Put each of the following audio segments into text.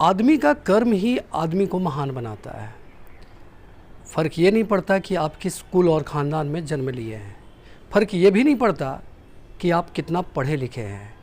आदमी का कर्म ही आदमी को महान बनाता है। फ़र्क ये नहीं पड़ता कि आप किस कुल और ख़ानदान में जन्म लिए हैं। फ़र्क ये भी नहीं पड़ता कि आप कितना पढ़े लिखे हैं।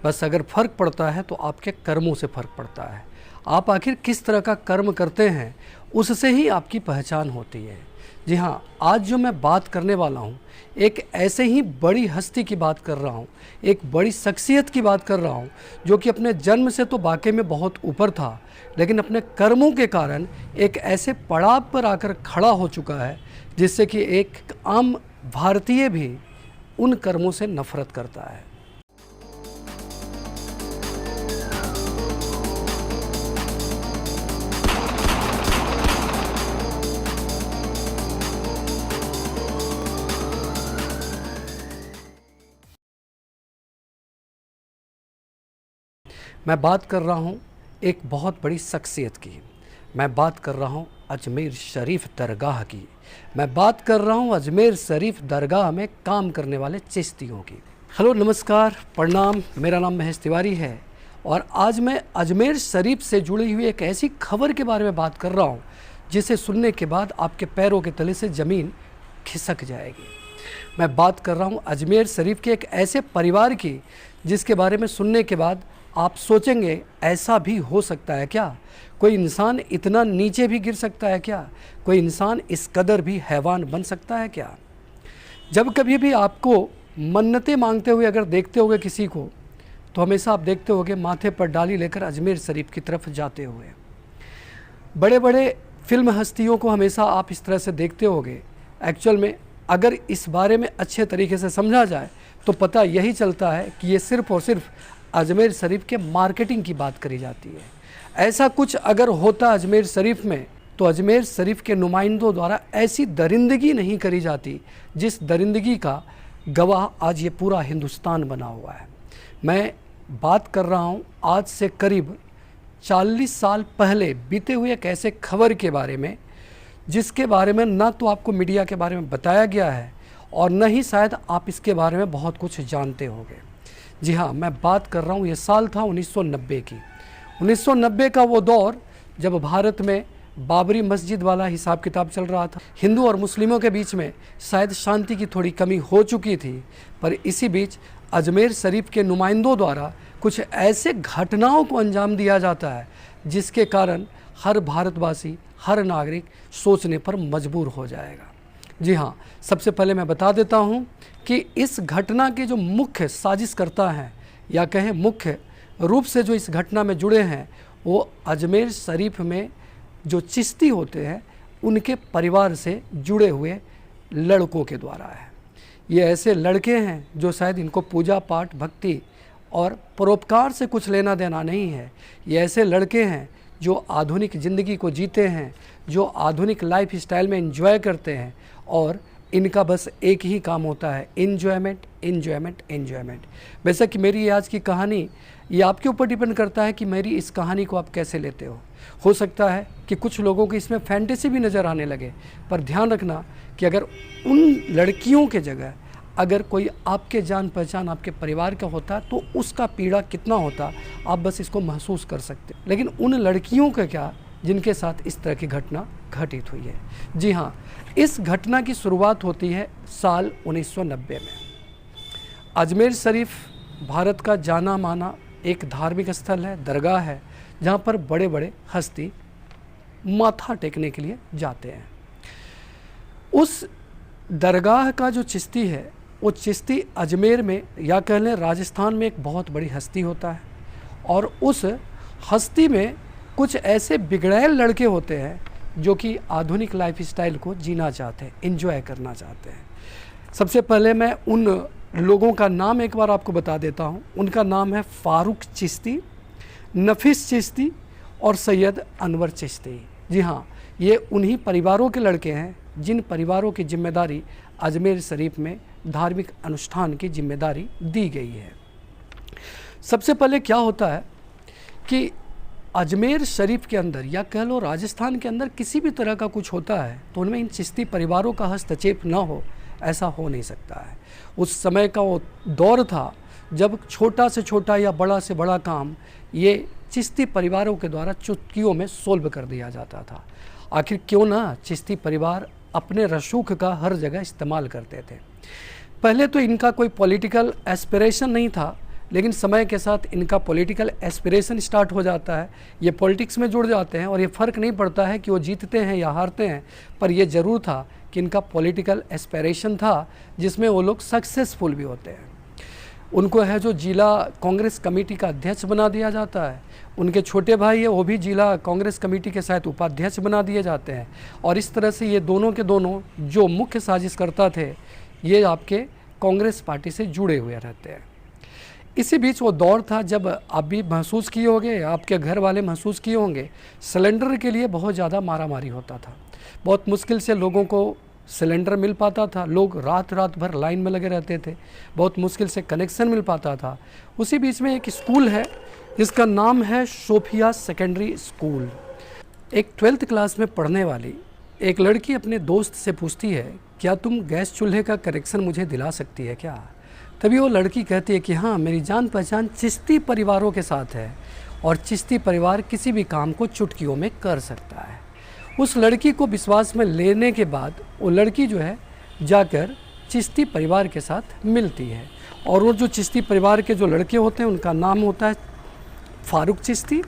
बस अगर फ़र्क पड़ता है तो आपके कर्मों से फ़र्क पड़ता है। आप आखिर किस तरह का कर्म करते हैं, उससे ही आपकी पहचान होती है। जी हाँ, आज जो मैं बात करने वाला हूँ, एक ऐसे ही बड़ी हस्ती की बात कर रहा हूँ, एक बड़ी शख्सियत की बात कर रहा हूँ, जो कि अपने जन्म से तो वाकई में बहुत ऊपर था, लेकिन अपने कर्मों के कारण एक ऐसे पड़ाव पर आकर खड़ा हो चुका है जिससे कि एक आम भारतीय भी उन कर्मों से नफरत करता है। मैं बात कर रहा हूँ एक बहुत बड़ी शख्सियत की। मैं बात कर रहा हूँ अजमेर शरीफ दरगाह की। मैं बात कर रहा हूँ अजमेर शरीफ दरगाह में काम करने वाले चिश्तियों की। हेलो, नमस्कार, प्रणाम। मेरा नाम महेश तिवारी है और आज मैं अजमेर शरीफ से जुड़ी हुई एक ऐसी खबर के बारे में बात कर रहा हूँ जिसे सुनने के बाद आपके पैरों के तले से ज़मीन खिसक जाएगी। मैं बात कर रहा हूँ अजमेर शरीफ के एक ऐसे परिवार की जिसके बारे में सुनने के बाद आप सोचेंगे, ऐसा भी हो सकता है क्या? कोई इंसान इतना नीचे भी गिर सकता है क्या? कोई इंसान इस कदर भी हैवान बन सकता है क्या? जब कभी भी आपको मन्नतें मांगते हुए अगर देखते होगे किसी को, तो हमेशा आप देखते होगे माथे पर डाली लेकर अजमेर शरीफ की तरफ जाते हुए। बड़े बड़े फिल्म हस्तियों को हमेशा आप इस तरह से देखते होगे। एक्चुअल में अगर इस बारे में अच्छे तरीके से समझा जाए तो पता यही चलता है कि ये सिर्फ़ और सिर्फ अजमेर शरीफ के मार्केटिंग की बात करी जाती है। ऐसा कुछ अगर होता अजमेर शरीफ में तो अजमेर शरीफ के नुमाइंदों द्वारा ऐसी दरिंदगी नहीं करी जाती जिस दरिंदगी का गवाह आज ये पूरा हिंदुस्तान बना हुआ है। मैं बात कर रहा हूँ आज से करीब 40 साल पहले बीते हुए एक ऐसे खबर के बारे में जिसके बारे में ना तो आपको मीडिया के बारे में बताया गया है और न ही शायद आप इसके बारे में बहुत कुछ जानते होंगे। जी हाँ, मैं बात कर रहा हूँ, ये साल था 1990 की। 1990 का वो दौर जब भारत में बाबरी मस्जिद वाला हिसाब किताब चल रहा था। हिंदू और मुस्लिमों के बीच में शायद शांति की थोड़ी कमी हो चुकी थी, पर इसी बीच अजमेर शरीफ के नुमाइंदों द्वारा कुछ ऐसे घटनाओं को अंजाम दिया जाता है जिसके कारण हर भारतवासी, हर नागरिक सोचने पर मजबूर हो जाएगा। जी हाँ, सबसे पहले मैं बता देता हूँ कि इस घटना के जो मुख्य साजिशकर्ता हैं या कहें मुख्य रूप से जो इस घटना में जुड़े हैं, वो अजमेर शरीफ में जो चिश्ती होते हैं उनके परिवार से जुड़े हुए लड़कों के द्वारा है। ये ऐसे लड़के हैं जो शायद इनको पूजा पाठ, भक्ति और परोपकार से कुछ लेना देना नहीं है। ये ऐसे लड़के हैं जो आधुनिक ज़िंदगी को जीते हैं, जो आधुनिक लाइफ स्टाइल में एंजॉय करते हैं और इनका बस एक ही काम होता है, एंजॉयमेंट, एंजॉयमेंट, एंजॉयमेंट। वैसे कि मेरी आज की कहानी ये आपके ऊपर डिपेंड करता है कि मेरी इस कहानी को आप कैसे लेते हो सकता है कि कुछ लोगों को इसमें फैंटेसी भी नज़र आने लगे, पर ध्यान रखना कि अगर उन लड़कियों के जगह अगर कोई आपके जान पहचान आपके परिवार का होता तो उसका पीड़ा कितना होता आप बस इसको महसूस कर सकते। लेकिन उन लड़कियों का क्या जिनके साथ इस तरह की घटना घटित हुई है। जी हाँ, इस घटना की शुरुआत होती है साल 1990 में। अजमेर शरीफ भारत का जाना माना एक धार्मिक स्थल है, दरगाह है, जहाँ पर बड़े बड़े हस्ती माथा टेकने के लिए जाते हैं। उस दरगाह का जो चिश्ती है वो चिश्ती अजमेर में या कह लें राजस्थान में एक बहुत बड़ी हस्ती होता है और उस हस्ती में कुछ ऐसे बिगड़ैल लड़के होते हैं जो कि आधुनिक लाइफ स्टाइल को जीना चाहते हैं, एंजॉय करना चाहते हैं। सबसे पहले मैं उन लोगों का नाम एक बार आपको बता देता हूँ। उनका नाम है फारूक चिश्ती, नफीस चिश्ती और सैयद अनवर चिश्ती। जी हाँ, ये उन्हीं परिवारों के लड़के हैं जिन परिवारों की जिम्मेदारी अजमेर शरीफ में धार्मिक अनुष्ठान की जिम्मेदारी दी गई है। सबसे पहले क्या होता है कि अजमेर शरीफ के अंदर या कह लो राजस्थान के अंदर किसी भी तरह का कुछ होता है तो उनमें इन चिश्ती परिवारों का हस्तक्षेप ना हो, ऐसा हो नहीं सकता है। उस समय का वो दौर था जब छोटा से छोटा या बड़ा से बड़ा काम ये चिश्ती परिवारों के द्वारा चुटकियों में सोल्व कर दिया जाता था। आखिर क्यों ना चिश्ती परिवार अपने रसूख का हर जगह इस्तेमाल करते थे। पहले तो इनका कोई पॉलिटिकल एस्पिरेशन नहीं था, लेकिन समय के साथ इनका पॉलिटिकल एस्पिरेशन स्टार्ट हो जाता है। ये पॉलिटिक्स में जुड़ जाते हैं और ये फ़र्क नहीं पड़ता है कि वो जीतते हैं या हारते हैं, पर ये ज़रूर था कि इनका पॉलिटिकल एस्पिरेशन था जिसमें वो लोग सक्सेसफुल भी होते हैं। उनको है जो जिला कांग्रेस कमेटी का अध्यक्ष बना दिया जाता है। उनके छोटे भाई है वो भी जिला कांग्रेस कमेटी के साथ उपाध्यक्ष बना दिए जाते हैं। और इस तरह से ये दोनों के दोनों जो मुख्य साजिशकर्ता थे, ये आपके कांग्रेस पार्टी से जुड़े हुए रहते हैं। इसी बीच वो दौर था जब आप भी महसूस किए होंगे, आपके घर वाले महसूस किए होंगे, सिलेंडर के लिए बहुत ज़्यादा मारामारी होता था। बहुत मुश्किल से लोगों को सिलेंडर मिल पाता था। लोग रात रात भर लाइन में लगे रहते थे। बहुत मुश्किल से कनेक्शन मिल पाता था। उसी बीच में एक स्कूल है जिसका नाम है सोफिया सेकेंडरी स्कूल। एक 12th क्लास में पढ़ने वाली एक लड़की अपने दोस्त से पूछती है, क्या तुम गैस चूल्हे का कनेक्शन मुझे दिला सकती है क्या? तभी वो लड़की कहती है कि हाँ, मेरी जान पहचान चिश्ती परिवारों के साथ है और चिश्ती परिवार किसी भी काम को चुटकियों में कर सकता है। उस लड़की को विश्वास में लेने के बाद वो लड़की जो है जाकर चिश्ती परिवार के साथ मिलती है। और वो जो चिश्ती परिवार के जो लड़के होते हैं उनका नाम होता है फारूक चिश्ती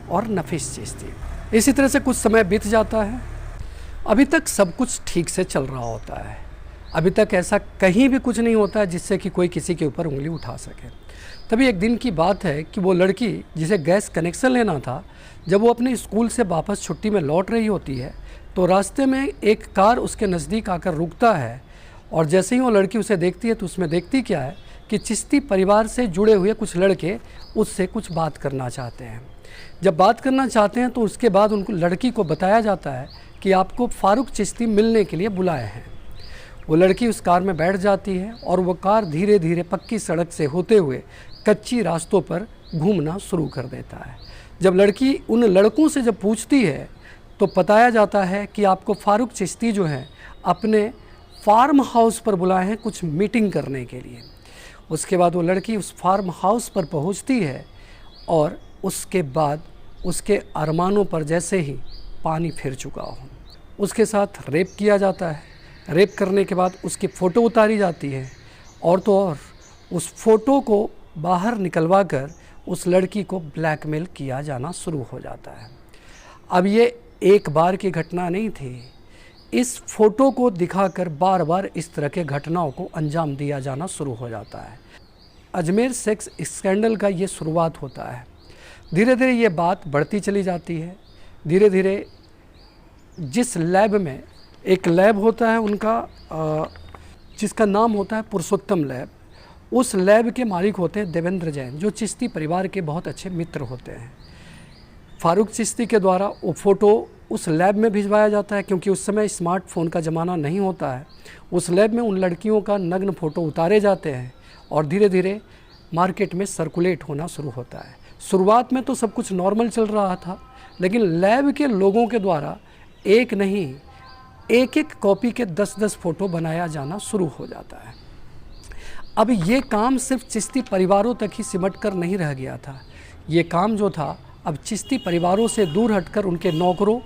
और नफीस चिश्ती। इसी तरह से कुछ समय बीत जाता है। अभी तक सब कुछ ठीक से चल रहा होता है। अभी तक ऐसा कहीं भी कुछ नहीं होता है जिससे कि कोई किसी के ऊपर उंगली उठा सके। तभी एक दिन की बात है कि वो लड़की जिसे गैस कनेक्शन लेना था, जब वो अपने स्कूल से वापस छुट्टी में लौट रही होती है तो रास्ते में एक कार उसके नज़दीक आकर रुकता है। और जैसे ही वो लड़की उसे देखती है तो उसमें देखती क्या है कि चिश्ती परिवार से जुड़े हुए कुछ लड़के उससे कुछ बात करना चाहते हैं। जब बात करना चाहते हैं तो उसके बाद उनको लड़की को बताया जाता है कि आपको फारूक चिश्ती मिलने के लिए बुलाए हैं। वो लड़की उस कार में बैठ जाती है और वो कार धीरे धीरे पक्की सड़क से होते हुए कच्ची रास्तों पर घूमना शुरू कर देता है। जब लड़की उन लड़कों से जब पूछती है तो बताया जाता है कि आपको फारूक चिश्ती जो है अपने फार्म हाउस पर बुलाए हैं कुछ मीटिंग करने के लिए। उसके बाद वो लड़की उस फार्म हाउस पर पहुंचती है और उसके बाद उसके अरमानों पर जैसे ही पानी फिर चुका हो, उसके साथ रेप किया जाता है। रेप करने के बाद उसकी फ़ोटो उतारी जाती है और तो और उस फ़ोटो को बाहर निकलवा कर उस लड़की को ब्लैकमेल किया जाना शुरू हो जाता है। अब ये एक बार की घटना नहीं थी। इस फ़ोटो को दिखाकर बार बार इस तरह के घटनाओं को अंजाम दिया जाना शुरू हो जाता है। अजमेर सेक्स स्कैंडल का ये शुरुआत होता है। धीरे धीरे ये बात बढ़ती चली जाती है। धीरे धीरे जिस लैब में एक लैब होता है उनका जिसका नाम होता है पुरुषोत्तम लैब, उस लैब के मालिक होते हैं देवेंद्र जैन, जो चिश्ती परिवार के बहुत अच्छे मित्र होते हैं। फारूक चिश्ती के द्वारा वो फ़ोटो उस लैब में भिजवाया जाता है, क्योंकि उस समय स्मार्टफोन का ज़माना नहीं होता है। उस लैब में उन लड़कियों का नग्न फ़ोटो उतारे जाते हैं और धीरे धीरे मार्केट में सर्कुलेट होना शुरू होता है। शुरुआत में तो सब कुछ नॉर्मल चल रहा था, लेकिन लैब के लोगों के द्वारा एक नहीं एक एक कॉपी के 10-10 फ़ोटो बनाया जाना शुरू हो जाता है। अब ये काम सिर्फ चिश्ती परिवारों तक ही सिमट कर नहीं रह गया था। ये काम जो था अब चिश्ती परिवारों से दूर हटकर उनके नौकरों,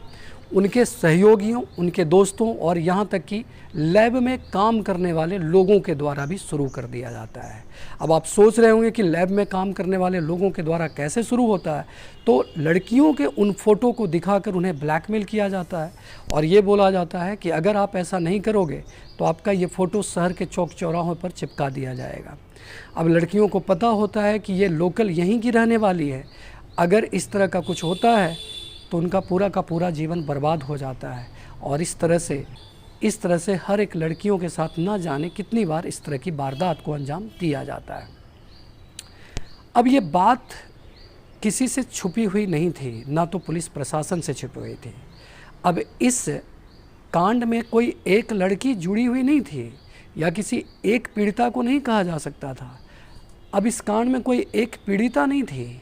उनके सहयोगियों, उनके दोस्तों और यहाँ तक कि लैब में काम करने वाले लोगों के द्वारा भी शुरू कर दिया जाता है। अब आप सोच रहे होंगे कि लैब में काम करने वाले लोगों के द्वारा कैसे शुरू होता है। तो लड़कियों के उन फ़ोटो को दिखाकर उन्हें ब्लैकमेल किया जाता है और ये बोला जाता है कि अगर आप ऐसा नहीं करोगे तो आपका ये फ़ोटो शहर के चौक चौराहों पर चिपका दिया जाएगा। अब लड़कियों को पता होता है कि ये लोकल यहीं की रहने वाली है, अगर इस तरह का कुछ होता है तो उनका पूरा का पूरा जीवन बर्बाद हो जाता है। और इस तरह से हर एक लड़कियों के साथ ना जाने कितनी बार इस तरह की वारदात को अंजाम दिया जाता है। अब ये बात किसी से छुपी हुई नहीं थी, ना तो पुलिस प्रशासन से छुपी हुई थी। अब इस कांड में कोई एक लड़की जुड़ी हुई नहीं थी या किसी एक पीड़िता को नहीं कहा जा सकता था। अब इस कांड में कोई एक पीड़िता नहीं थी।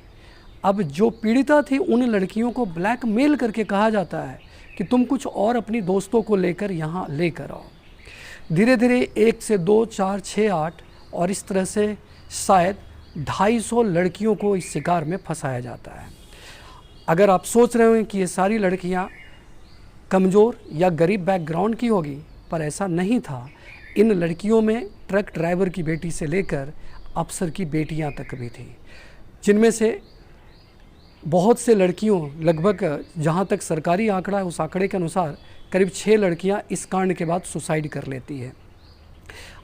अब जो पीड़िता थी उन लड़कियों को ब्लैकमेल करके कहा जाता है कि तुम कुछ और अपनी दोस्तों को लेकर यहाँ लेकर आओ। धीरे धीरे 1 से 2, 4, 6, 8 और इस तरह से शायद 250 लड़कियों को इस शिकार में फंसाया जाता है। अगर आप सोच रहे हो कि ये सारी लड़कियां कमज़ोर या गरीब बैकग्राउंड की होगी, पर ऐसा नहीं था। इन लड़कियों में ट्रक ड्राइवर की बेटी से लेकर अफसर की बेटियां तक भी थी, जिनमें से बहुत से लड़कियों, लगभग जहां तक सरकारी आंकड़ा है उस आंकड़े के अनुसार करीब 6 लड़कियां इस कांड के बाद सुसाइड कर लेती है।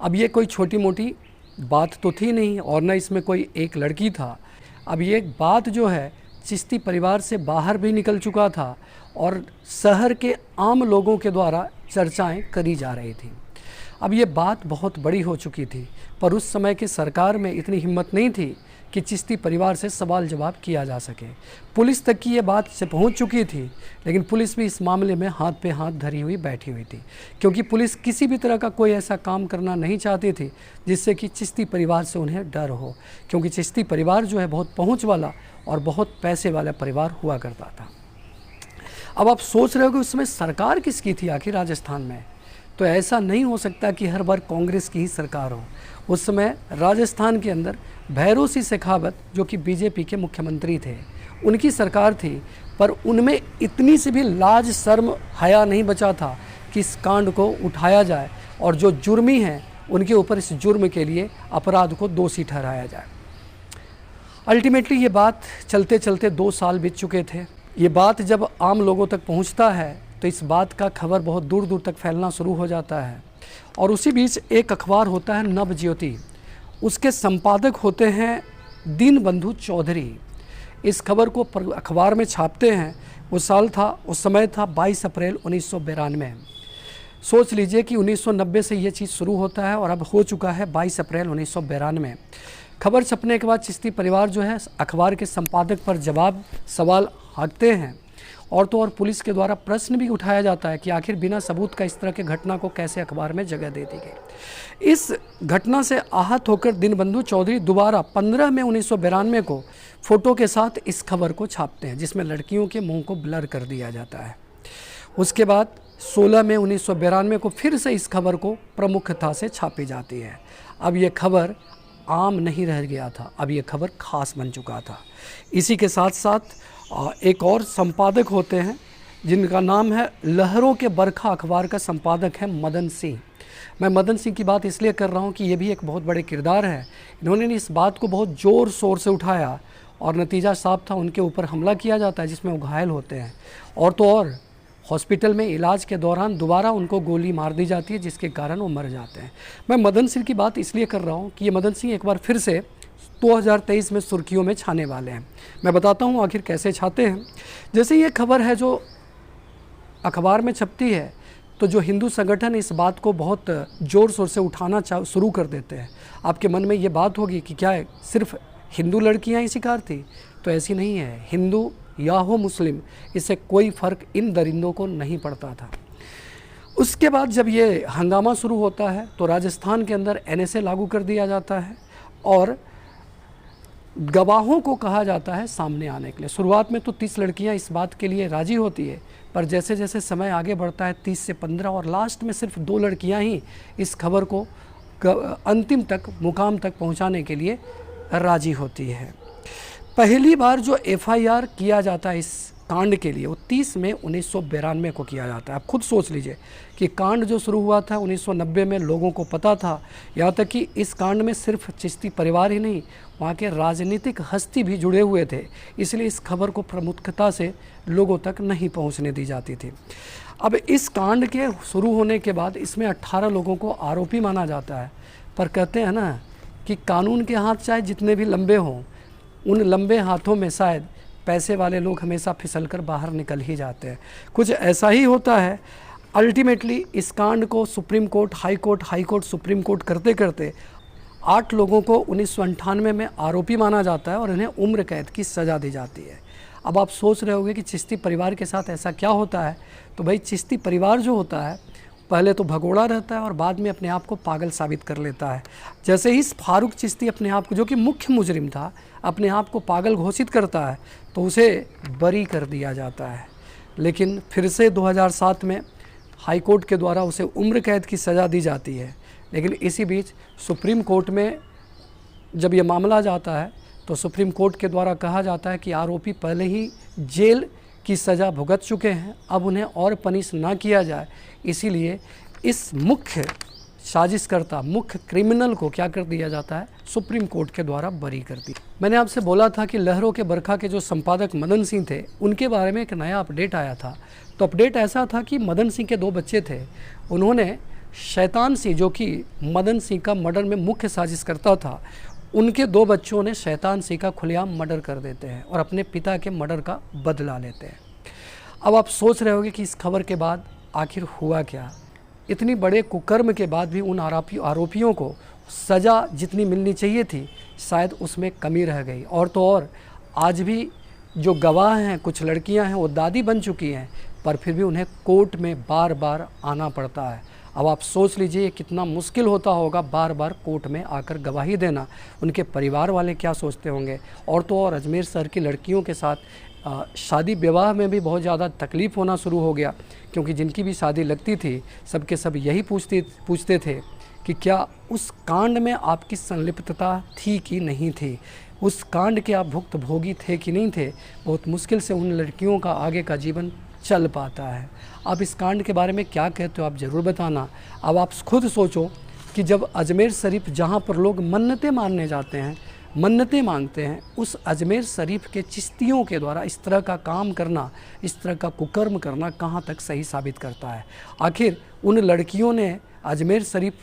अब ये कोई छोटी मोटी बात तो थी नहीं और न इसमें कोई एक लड़की था। अब ये बात जो है चिश्ती परिवार से बाहर भी निकल चुका था और शहर के आम लोगों के द्वारा चर्चाएं करी जा रही थी। अब ये बात बहुत बड़ी हो चुकी थी, पर उस समय की सरकार में इतनी हिम्मत नहीं थी कि चिश्ती परिवार से सवाल जवाब किया जा सके। पुलिस तक की ये बात से पहुंच चुकी थी, लेकिन पुलिस भी इस मामले में हाथ पे हाथ धरी हुई बैठी हुई थी, क्योंकि पुलिस किसी भी तरह का कोई ऐसा काम करना नहीं चाहती थी जिससे कि चिश्ती परिवार से उन्हें डर हो, क्योंकि चिश्ती परिवार जो है बहुत पहुँच वाला और बहुत पैसे वाला परिवार हुआ करता था। अब आप सोच रहे हो कि उसमें सरकार किसकी थी आखिर राजस्थान में? तो ऐसा नहीं हो सकता कि हर बार कांग्रेस की ही सरकार हो। उस समय राजस्थान के अंदर भैरों सिंह शेखावत, जो कि बीजेपी के मुख्यमंत्री थे, उनकी सरकार थी, पर उनमें इतनी सी भी लाज शर्म हया नहीं बचा था कि इस कांड को उठाया जाए और जो जुर्मी हैं उनके ऊपर इस जुर्म के लिए अपराध को दोषी ठहराया जाए। अल्टीमेटली ये बात चलते चलते 2 साल बीत चुके थे। ये बात जब आम लोगों तक पहुंचता है तो इस बात का खबर बहुत दूर दूर तक फैलना शुरू हो जाता है। और उसी बीच एक अखबार होता है नवज्योति, उसके संपादक होते हैं दीनबंधु चौधरी। इस खबर को अखबार में छापते हैं। उस समय था 22 अप्रैल 1992। सोच लीजिए कि 1990 से ये चीज़ शुरू होता है और अब हो चुका है 22 अप्रैल 1992। खबर छपने के बाद चिश्ती परिवार जो है अखबार के संपादक पर सवाल हाँकते हैं, और तो और पुलिस के द्वारा प्रश्न भी उठाया जाता है कि आखिर बिना सबूत का इस तरह के घटना को कैसे अखबार में जगह दे दी गई। इस घटना से आहत होकर दीनबंधु चौधरी दोबारा 15 मई 1992 को फोटो के साथ इस खबर को छापते हैं, जिसमें लड़कियों के मुंह को ब्लर कर दिया जाता है। उसके बाद 16 मई 1992 को फिर से इस खबर को प्रमुखता से छापी जाती है। अब ये खबर आम नहीं रह गया था, अब ये खबर खास बन चुका था। इसी के साथ साथ एक और संपादक होते हैं जिनका नाम है लहरों के बरखा अखबार का संपादक है मदन सिंह। मैं मदन सिंह की बात इसलिए कर रहा हूँ कि ये भी एक बहुत बड़े किरदार है। इन्होंने इस बात को बहुत ज़ोर शोर से उठाया और नतीजा साफ था, उनके ऊपर हमला किया जाता है जिसमें वो घायल होते हैं, और तो और हॉस्पिटल में इलाज के दौरान दोबारा उनको गोली मार दी जाती है, जिसके कारण वो मर जाते हैं। मैं मदन सिंह की बात इसलिए कर रहा हूँ कि ये मदन सिंह एक बार फिर से 2023 में सुर्खियों में छाने वाले हैं। मैं बताता हूँ आखिर कैसे छाते हैं। जैसे ये खबर है जो अखबार में छपती है, तो जो हिंदू संगठन इस बात को बहुत ज़ोर शोर से उठाना शुरू कर देते हैं। आपके मन में ये बात होगी कि क्या सिर्फ हिंदू लड़कियाँ ही शिकार थी? तो ऐसी नहीं है। हिंदू या हो मुस्लिम, इससे कोई फ़र्क इन दरिंदों को नहीं पड़ता था। उसके बाद जब ये हंगामा शुरू होता है तो राजस्थान के अंदर NSA लागू कर दिया जाता है और गवाहों को कहा जाता है सामने आने के लिए। शुरुआत में तो 30 लड़कियां इस बात के लिए राजी होती है, पर जैसे जैसे समय आगे बढ़ता है 30 से 15 और लास्ट में सिर्फ 2 लड़कियां ही इस खबर को अंतिम तक मुकाम तक पहुंचाने के लिए राजी होती है। पहली बार जो FIR किया जाता है इस कांड के लिए वो 30 मई 1992 को किया जाता है। आप खुद सोच लीजिए कि कांड जो शुरू हुआ था 1990 में, लोगों को पता था, यहाँ तक कि इस कांड में सिर्फ चिश्ती परिवार ही नहीं, वहाँ के राजनीतिक हस्ती भी जुड़े हुए थे, इसलिए इस खबर को प्रमुखता से लोगों तक नहीं पहुँचने दी जाती थी। अब इस कांड के शुरू होने के बाद इसमें 18 लोगों को आरोपी माना जाता है, पर कहते हैं ना कि कानून के हाथ चाहे जितने भी लंबे हों, उन लंबे हाथों में शायद पैसे वाले लोग हमेशा फिसलकर बाहर निकल ही जाते हैं। कुछ ऐसा ही होता है। अल्टीमेटली इस कांड को supreme court, high court, supreme court करते करते 8 लोगों को 1998 में आरोपी माना जाता है और इन्हें उम्र कैद की सज़ा दी जाती है। अब आप सोच रहे होंगे कि चिश्ती परिवार के साथ ऐसा क्या होता है? तो भाई चिश्ती परिवार जो होता है पहले तो भगोड़ा रहता है और बाद में अपने आप को पागल साबित कर लेता है। जैसे ही फारूक चिश्ती अपने आप को, जो कि मुख्य मुजरिम था, अपने आप को पागल घोषित करता है तो उसे बरी कर दिया जाता है। लेकिन फिर से 2007 में हाई कोर्ट के द्वारा उसे उम्र कैद की सज़ा दी जाती है। लेकिन इसी बीच सुप्रीम कोर्ट में जब ये मामला जाता है तो सुप्रीम कोर्ट के द्वारा कहा जाता है कि आरोपी पहले ही जेल की सज़ा भुगत चुके हैं, अब उन्हें और पनिश ना किया जाए, इसीलिए इस मुख्य साजिशकर्ता, मुख्य क्रिमिनल को क्या कर दिया जाता है, सुप्रीम कोर्ट के द्वारा बरी कर दी। मैंने आपसे बोला था कि लहरों के बरखा के जो संपादक मदन सिंह थे, उनके बारे में एक नया अपडेट आया था। तो अपडेट ऐसा था कि मदन सिंह के 2 बच्चे थे, उन्होंने शैतान सिंह, जो कि मदन सिंह का मर्डर में मुख्य साजिशकर्ता था, उनके 2 बच्चों ने शैतान सिंह का खुलेआम मर्डर कर देते हैं और अपने पिता के मर्डर का बदला लेते हैं। अब आप सोच रहे होंगे कि इस खबर के बाद आखिर हुआ क्या। इतनी बड़े कुकर्म के बाद भी उन आरोपियों को सज़ा जितनी मिलनी चाहिए थी, शायद उसमें कमी रह गई। और तो और आज भी जो गवाह हैं, कुछ लड़कियां हैं, वो दादी बन चुकी हैं, पर फिर भी उन्हें कोर्ट में बार बार आना पड़ता है। अब आप सोच लीजिए कितना मुश्किल होता होगा बार बार कोर्ट में आकर गवाही देना। उनके परिवार वाले क्या सोचते होंगे। और तो और अजमेर शहर की लड़कियों के साथ शादी विवाह में भी बहुत ज़्यादा तकलीफ़ होना शुरू हो गया, क्योंकि जिनकी भी शादी लगती थी सबके सब यही पूछते थे कि क्या उस कांड में आपकी संलिप्तता थी कि नहीं थी, उस कांड के आप भुक्तभोगी थे कि नहीं थे। बहुत मुश्किल से उन लड़कियों का आगे का जीवन चल पाता है। आप इस कांड के बारे में क्या कहते हो, आप ज़रूर बताना। अब आप खुद सोचो कि जब अजमेर शरीफ, जहाँ पर लोग मन्नतें मानने जाते हैं, मन्नतें मांगते हैं, उस अजमेर शरीफ के चिश्तियों के द्वारा इस तरह का काम करना, इस तरह का कुकर्म करना कहाँ तक सही साबित करता है। आखिर उन लड़कियों ने अजमेर शरीफ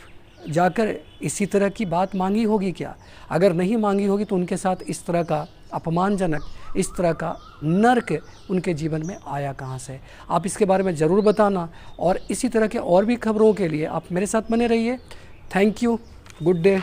जाकर इसी तरह की बात मांगी होगी क्या? अगर नहीं मांगी होगी तो उनके साथ इस तरह का अपमानजनक, इस तरह का नर्क उनके जीवन में आया कहाँ से? आप इसके बारे में ज़रूर बताना। और इसी तरह के और भी खबरों के लिए आप मेरे साथ बने रहिए। Thank you, good day.